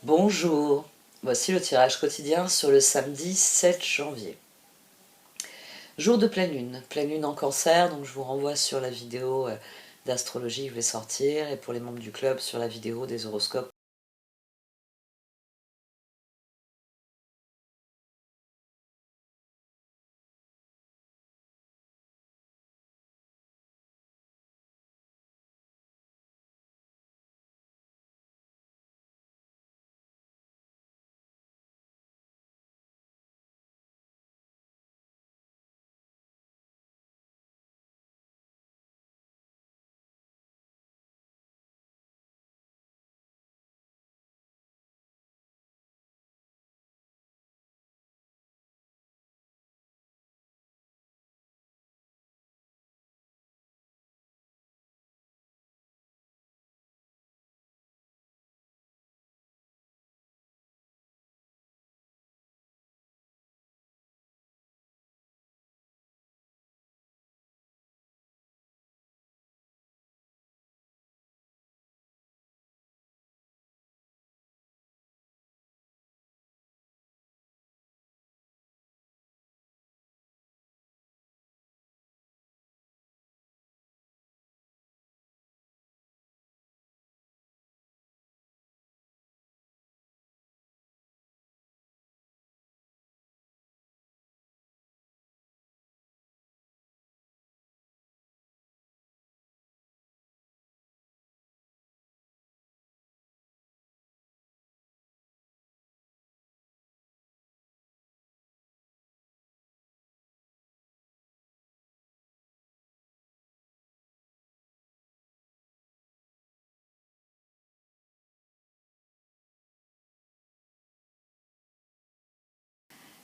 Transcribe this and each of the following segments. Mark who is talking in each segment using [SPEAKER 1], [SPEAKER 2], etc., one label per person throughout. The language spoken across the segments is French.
[SPEAKER 1] Bonjour, voici le tirage quotidien sur le samedi 7 janvier. Jour de pleine lune en cancer, donc je vous renvoie sur la vidéo d'astrologie que je vais sortir et pour les membres du club sur la vidéo des horoscopes.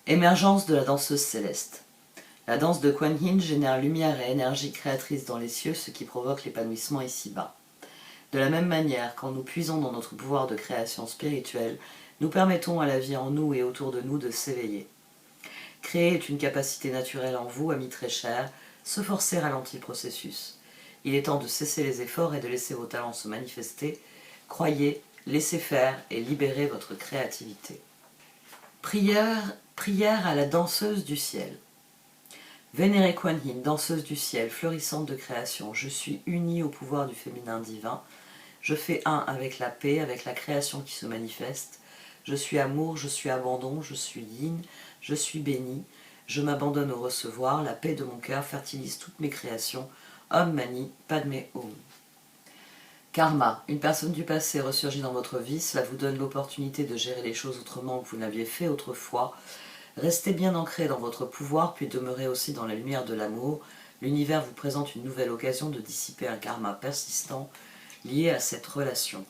[SPEAKER 1] Émergence de la danseuse céleste. La danse de Kuan Yin génère lumière et énergie créatrice dans les cieux, ce qui provoque l'épanouissement ici-bas. De la même manière, quand nous puisons dans notre pouvoir de création spirituelle, nous permettons à la vie en nous et autour de nous de s'éveiller. Créer est une capacité naturelle en vous, amis très chers, se forcer ralentit le processus. Il est temps de cesser les efforts et de laisser vos talents se manifester. Croyez, laissez faire et libérez votre créativité. Prière à la danseuse du ciel. Vénérée Kuan Yin, danseuse du ciel, fleurissante de création, je suis unie au pouvoir du féminin divin. Je fais un avec la paix, avec la création qui se manifeste. Je suis amour, je suis abandon, je suis yin, je suis béni. Je m'abandonne au recevoir, la paix de mon cœur fertilise toutes mes créations. Om Mani Padme Hum. Karma, une personne du passé ressurgit dans votre vie, cela vous donne l'opportunité de gérer les choses autrement que vous l'aviez fait autrefois. Restez bien ancré dans votre pouvoir, puis demeurez aussi dans la lumière de l'amour. L'univers vous présente une nouvelle occasion de dissiper un karma persistant lié à cette relation.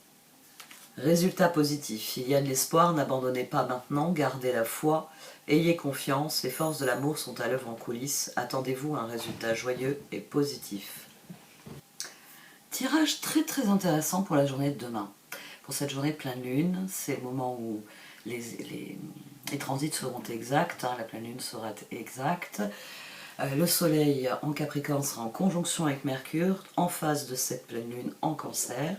[SPEAKER 1] Résultat positif, il y a de l'espoir, n'abandonnez pas maintenant, gardez la foi, ayez confiance, les forces de l'amour sont à l'œuvre en coulisses, attendez-vous à un résultat joyeux et positif. Tirage très intéressant pour la journée de demain. Pour cette journée de pleine lune, c'est le moment où les transits seront exacts, la pleine lune sera exacte. Le soleil en Capricorne sera en conjonction avec Mercure, en phase de cette pleine lune en Cancer.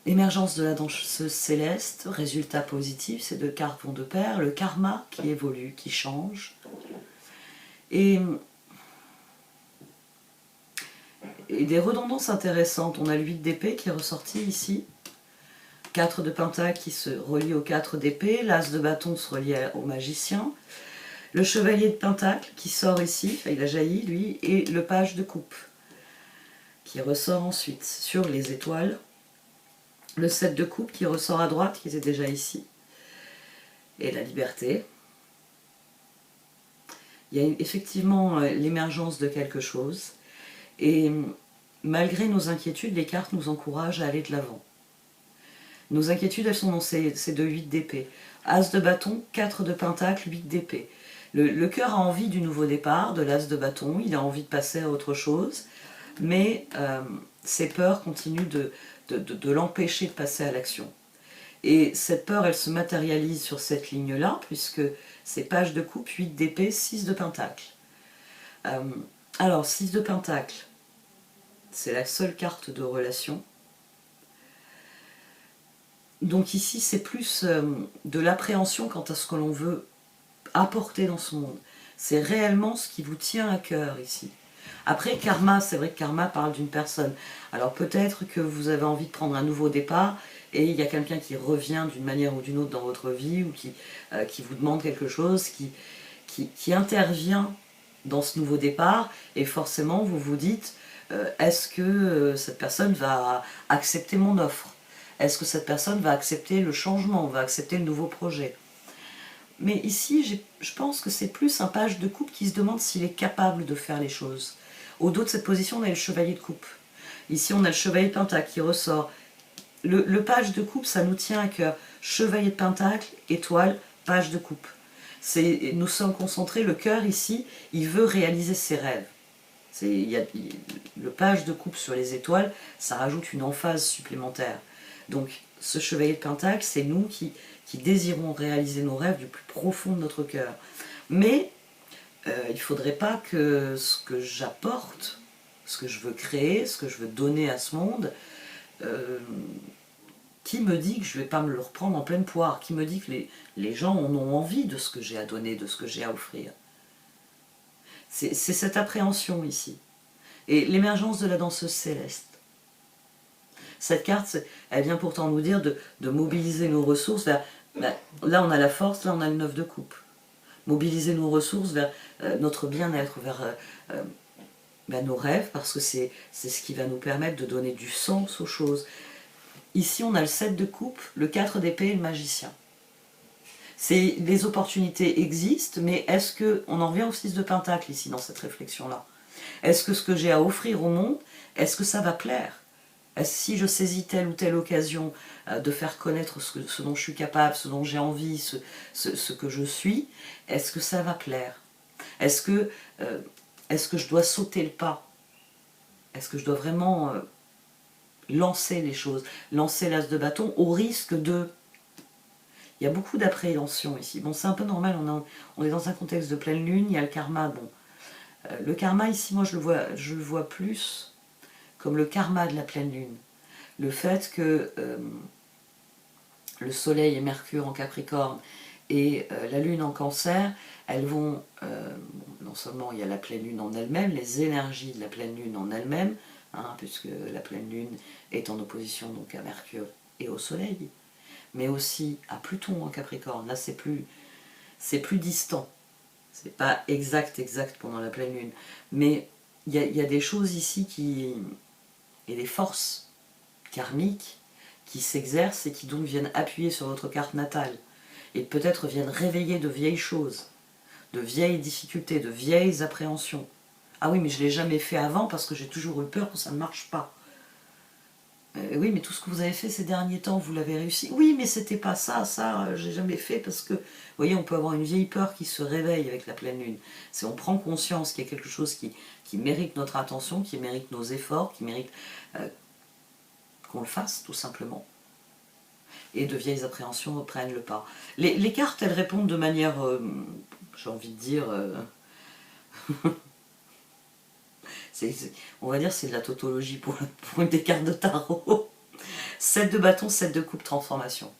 [SPEAKER 1] Émergence de la danseuse céleste, résultat positif, ces deux cartes vont de pair, le karma qui évolue, qui change. Et des redondances intéressantes, on a le 8 d'épée qui est ressorti ici, 4 de pentacle qui se relie au 4 d'épée, l'as de bâton se relie au magicien, le chevalier de pentacle qui sort ici, enfin il a jailli lui, et le page de coupe qui ressort ensuite sur les étoiles, le 7 de coupe qui ressort à droite, qui était déjà ici, et la liberté. Il y a effectivement l'émergence de quelque chose, et malgré nos inquiétudes, les cartes nous encouragent à aller de l'avant. Nos inquiétudes, elles sont dans ces deux 8 d'épée. As de bâton, 4 de pentacle, 8 d'épée. Le cœur a envie du nouveau départ, de l'as de bâton, il a envie de passer à autre chose, mais ses peurs continuent de l'empêcher de passer à l'action. Et cette peur, elle se matérialise sur cette ligne-là, puisque c'est page de coupe, 8 d'épée, 6 de pentacle. Alors, 6 de pentacle, c'est la seule carte de relation. Donc ici, c'est plus de l'appréhension quant à ce que l'on veut apporter dans ce monde. C'est réellement ce qui vous tient à cœur ici. Après, karma, c'est vrai que karma parle d'une personne. Alors peut-être que vous avez envie de prendre un nouveau départ et il y a quelqu'un qui revient d'une manière ou d'une autre dans votre vie ou qui vous demande quelque chose, qui intervient dans ce nouveau départ et forcément vous vous dites est-ce que cette personne va accepter mon offre? Est-ce que cette personne va accepter le changement, va accepter le nouveau projet? Mais ici, je pense que c'est plus un page de coupe qui se demande s'il est capable de faire les choses. Au dos de cette position, on a le chevalier de coupe. Ici, on a le chevalier de pentacle qui ressort. Le page de coupe, ça nous tient à cœur. Chevalier de pentacle, étoile, page de coupe. Nous sommes concentrés, le cœur ici, il veut réaliser ses rêves. Le page de coupe sur les étoiles, ça rajoute une emphase supplémentaire. Donc, ce chevalier de pentacle, c'est nous qui désirons réaliser nos rêves du plus profond de notre cœur. Mais il ne faudrait pas que ce que j'apporte, ce que je veux créer, ce que je veux donner à ce monde, qui me dit que je ne vais pas me le reprendre en pleine poire? Qui me dit que les gens en ont envie de ce que j'ai à donner, de ce que j'ai à offrir? C'est cette appréhension ici. Et l'émergence de la danseuse céleste. Cette carte, elle vient pourtant nous dire de mobiliser nos ressources vers... là, on a la force, là, on a le 9 de coupe. Mobiliser nos ressources vers notre bien-être, vers nos rêves, parce que c'est ce qui va nous permettre de donner du sens aux choses. Ici, on a le 7 de coupe, le 4 d'épée et le magicien. Les opportunités existent, mais est-ce que... On en revient au 6 de pentacle ici, dans cette réflexion-là. Est-ce que ce que j'ai à offrir au monde, est-ce que ça va plaire? Si je saisis telle ou telle occasion de faire connaître ce dont je suis capable, ce dont j'ai envie, ce que je suis, est-ce que ça va plaire? Est-ce que je dois sauter le pas? Est-ce que je dois vraiment lancer les choses, lancer l'as de bâton au risque de... Il y a beaucoup d'appréhension ici. Bon, c'est un peu normal, on est dans un contexte de pleine lune, il y a le karma. Bon, le karma ici, moi je le vois plus comme le karma de la pleine lune. Le fait que le soleil et Mercure en Capricorne et la lune en Cancer, elles vont, non seulement il y a la pleine lune en elle-même, les énergies de la pleine lune en elle-même, puisque la pleine lune est en opposition donc à Mercure et au soleil, mais aussi à Pluton en Capricorne. Là c'est plus distant, c'est pas exact pendant la pleine lune, mais il y a des choses ici et des forces karmiques qui s'exercent et qui donc viennent appuyer sur votre carte natale et peut-être viennent réveiller de vieilles choses, de vieilles difficultés, de vieilles appréhensions. Ah oui, mais je ne l'ai jamais fait avant parce que j'ai toujours eu peur que ça ne marche pas. Oui, mais tout ce que vous avez fait ces derniers temps, vous l'avez réussi. Oui, mais c'était pas ça, j'ai jamais fait parce que... Vous voyez, on peut avoir une vieille peur qui se réveille avec la pleine lune. C'est on prend conscience qu'il y a quelque chose qui mérite notre attention, qui mérite nos efforts, qui mérite qu'on le fasse, tout simplement. Et de vieilles appréhensions reprennent le pas. Les cartes, elles répondent de manière, j'ai envie de dire... on va dire c'est de la tautologie pour une des cartes de tarot. 7 de bâton, 7 de coupe, transformation.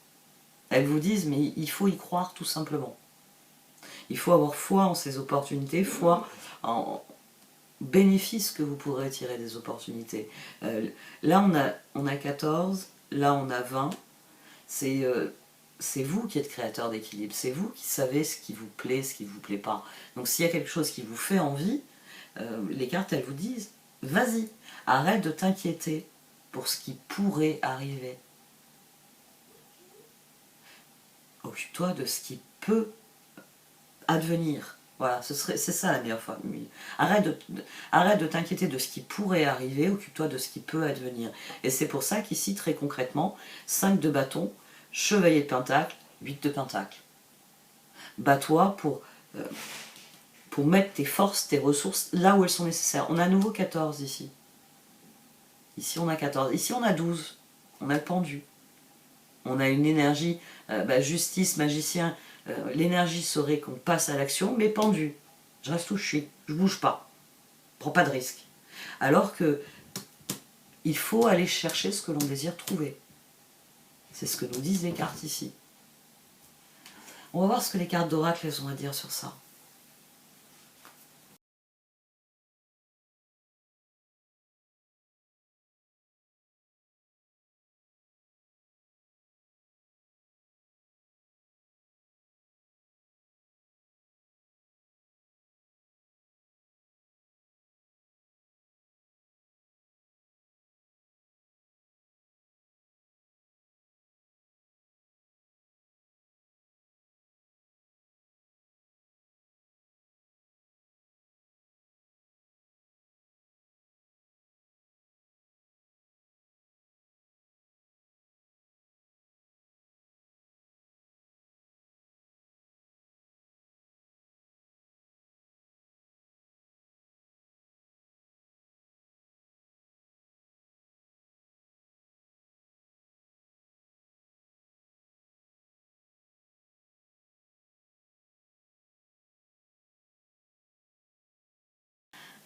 [SPEAKER 1] Elles vous disent, mais il faut y croire tout simplement. Il faut avoir foi en ces opportunités, foi en bénéfice que vous pourrez tirer des opportunités. Là, on a 14, là, on a 20. C'est vous qui êtes créateur d'équilibre, c'est vous qui savez ce qui vous plaît, ce qui ne vous plaît pas. Donc s'il y a quelque chose qui vous fait envie, les cartes, elles vous disent, vas-y, arrête de t'inquiéter pour ce qui pourrait arriver. Occupe-toi de ce qui peut advenir. Voilà, c'est ça la meilleure formule. Arrête de t'inquiéter de ce qui pourrait arriver, occupe-toi de ce qui peut advenir. Et c'est pour ça qu'ici, très concrètement, 5 de bâton, chevalier de pentacle, 8 de pentacle. Bats-toi pour mettre tes forces, tes ressources là où elles sont nécessaires. On a à nouveau 14 ici. Ici on a 14. Ici on a 12. On a le pendu. On a une énergie, justice, magicien. L'énergie serait qu'on passe à l'action, mais pendu. Je reste où je suis. Je bouge pas. Je prends pas de risque. Alors que il faut aller chercher ce que l'on désire trouver. C'est ce que nous disent les cartes ici. On va voir ce que les cartes d'oracle ont à dire sur ça.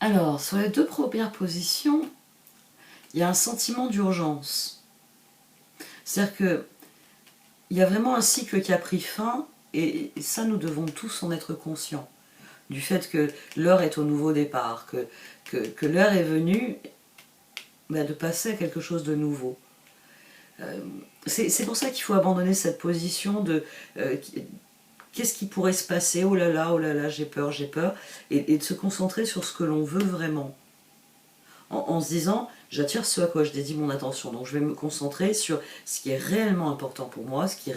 [SPEAKER 1] Alors, sur les deux premières positions, il y a un sentiment d'urgence. C'est-à-dire que il y a vraiment un cycle qui a pris fin, et ça, nous devons tous en être conscients. Du fait que l'heure est au nouveau départ, que l'heure est venue de passer à quelque chose de nouveau. C'est pour ça qu'il faut abandonner cette position de qu'est-ce qui pourrait se passer, oh là là, j'ai peur, et de se concentrer sur ce que l'on veut vraiment. En se disant, j'attire ce à quoi je dédie mon attention, donc je vais me concentrer sur ce qui est réellement important pour moi, ce qui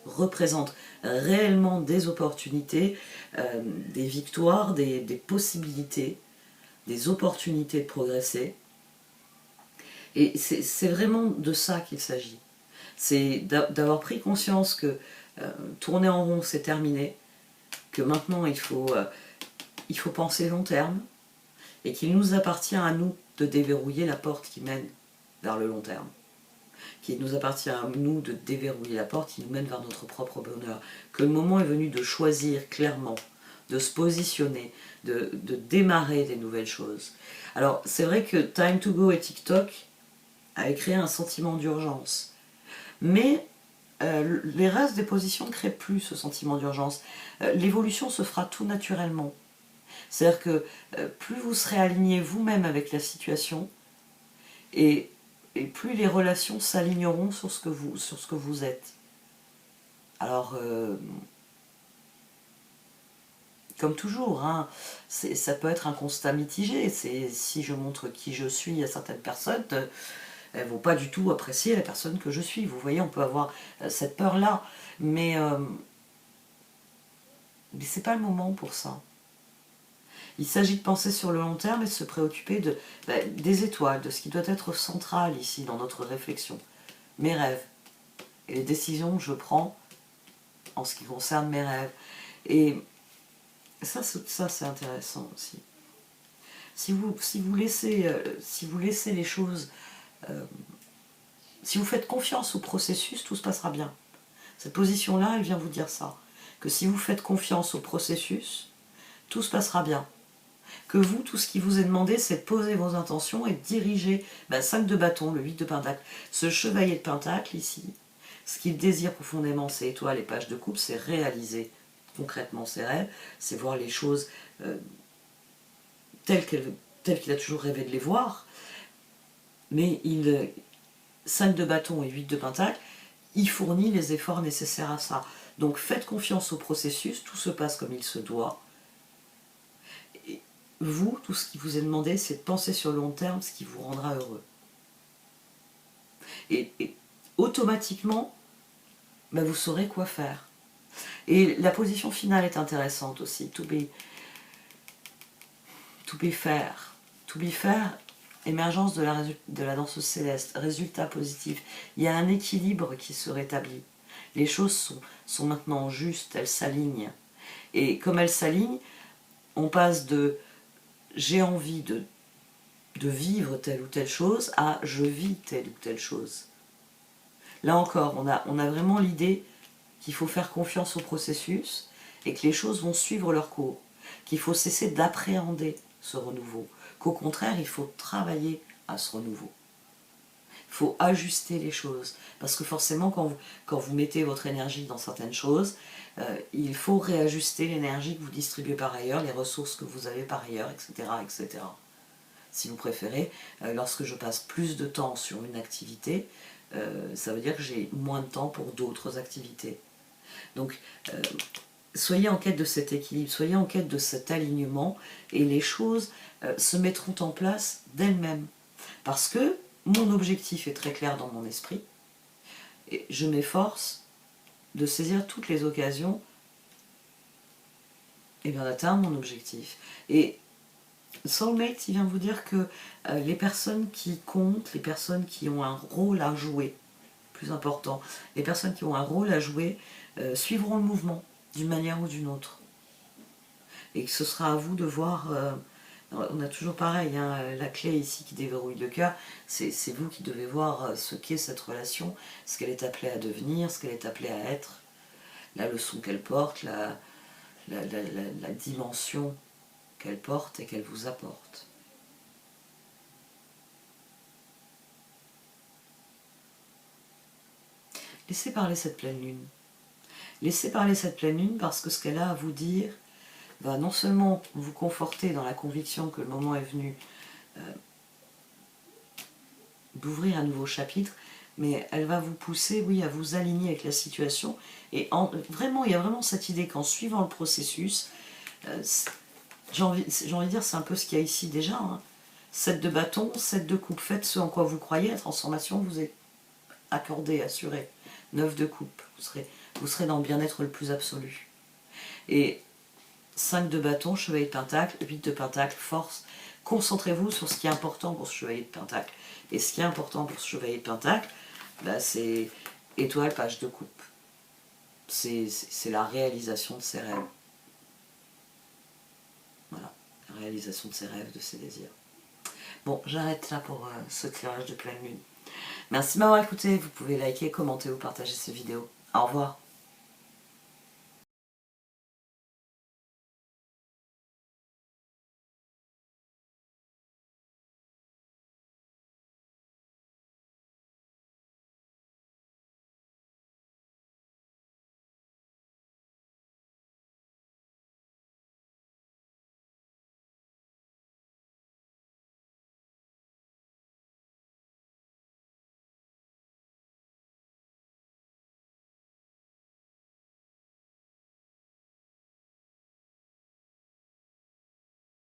[SPEAKER 1] représente réellement des opportunités, des victoires, des possibilités, des opportunités de progresser. Et c'est vraiment de ça qu'il s'agit. C'est d'avoir pris conscience que tourner en rond c'est terminé, que maintenant il faut penser long terme, et qu'il nous appartient à nous de déverrouiller la porte qui mène vers le long terme. Qu'il nous appartient à nous de déverrouiller la porte qui nous mène vers notre propre bonheur. Que le moment est venu de choisir clairement, de se positionner, de démarrer des nouvelles choses. Alors c'est vrai que Time to Go et TikTok avaient créé un sentiment d'urgence. Mais les restes des positions ne créent plus ce sentiment d'urgence. L'évolution se fera tout naturellement. C'est-à-dire que plus vous serez aligné vous-même avec la situation, et plus les relations s'aligneront sur ce que vous êtes. Alors, comme toujours, hein, ça peut être un constat mitigé. Si je montre qui je suis à certaines personnes, elles ne vont pas du tout apprécier la personne que je suis. Vous voyez, on peut avoir cette peur-là, mais c'est pas le moment pour ça. Il s'agit de penser sur le long terme et de se préoccuper des étoiles, de ce qui doit être central ici dans notre réflexion. Mes rêves et les décisions que je prends en ce qui concerne mes rêves. Et ça c'est intéressant aussi. Si vous laissez les choses, si vous faites confiance au processus, tout se passera bien. Cette position-là, elle vient vous dire ça. Que si vous faites confiance au processus, tout se passera bien. Que vous, tout ce qui vous est demandé, c'est de poser vos intentions et de diriger 5 de bâton, le 8 de pentacle. Ce chevalier de pentacle ici, ce qu'il désire profondément, c'est étoiles et pages de coupe, c'est réaliser concrètement ses rêves, c'est voir les choses telles qu'il a toujours rêvé de les voir. Mais 5 de bâton et 8 de pentacle, il fournit les efforts nécessaires à ça. Donc faites confiance au processus, tout se passe comme il se doit. Et vous, tout ce qui vous est demandé, c'est de penser sur le long terme ce qui vous rendra heureux. Et automatiquement, vous saurez quoi faire. Et la position finale est intéressante aussi. To be fair. To be fair, émergence de la danseuse céleste, résultat positif. Il y a un équilibre qui se rétablit. Les choses sont maintenant justes, elles s'alignent. Et comme elles s'alignent, on passe de j'ai envie de vivre telle ou telle chose à je vis telle ou telle chose. Là encore, on a vraiment l'idée qu'il faut faire confiance au processus et que les choses vont suivre leur cours, qu'il faut cesser d'appréhender ce renouveau, qu'au contraire, il faut travailler à ce renouveau. Il faut ajuster les choses. Parce que forcément, quand vous mettez votre énergie dans certaines choses, il faut réajuster l'énergie que vous distribuez par ailleurs, les ressources que vous avez par ailleurs, etc. etc. Si vous préférez, lorsque je passe plus de temps sur une activité, ça veut dire que j'ai moins de temps pour d'autres activités. Donc, soyez en quête de cet équilibre, soyez en quête de cet alignement, et les choses se mettront en place d'elles-mêmes. Parce que mon objectif est très clair dans mon esprit, et je m'efforce de saisir toutes les occasions et bien d'atteindre mon objectif. Et Soulmate, il vient vous dire que les personnes qui comptent, les personnes qui ont un rôle à jouer, plus important, les personnes qui ont un rôle à jouer suivront le mouvement d'une manière ou d'une autre. Et que ce sera à vous de voir, on a toujours pareil, hein, la clé ici qui déverrouille le cœur, c'est vous qui devez voir ce qu'est cette relation, ce qu'elle est appelée à devenir, ce qu'elle est appelée à être, la leçon qu'elle porte, la dimension qu'elle porte et qu'elle vous apporte. Laissez parler cette pleine lune. Laissez parler cette pleine lune parce que ce qu'elle a à vous dire va non seulement vous conforter dans la conviction que le moment est venu d'ouvrir un nouveau chapitre, mais elle va vous pousser, oui, à vous aligner avec la situation. Et vraiment, il y a vraiment cette idée qu'en suivant le processus, j'ai envie de dire, c'est un peu ce qu'il y a ici déjà. Hein. 7 de bâton, 7 de coupe. Faites ce en quoi vous croyez, la transformation vous est accordée, assurée. 9 de coupe. Vous serez dans le bien-être le plus absolu. Et 5 de bâton, chevalier de pentacle, 8 de pentacle, force. Concentrez-vous sur ce qui est important pour ce chevalier de pentacle. Et ce qui est important pour ce chevalier de pentacle, bah, c'est étoile, page de coupe. C'est la réalisation de ses rêves. Voilà, la réalisation de ses rêves, de ses désirs. Bon, j'arrête là pour ce tirage de pleine lune. Merci de m'avoir écouté. Vous pouvez liker, commenter ou partager cette vidéo. Au revoir.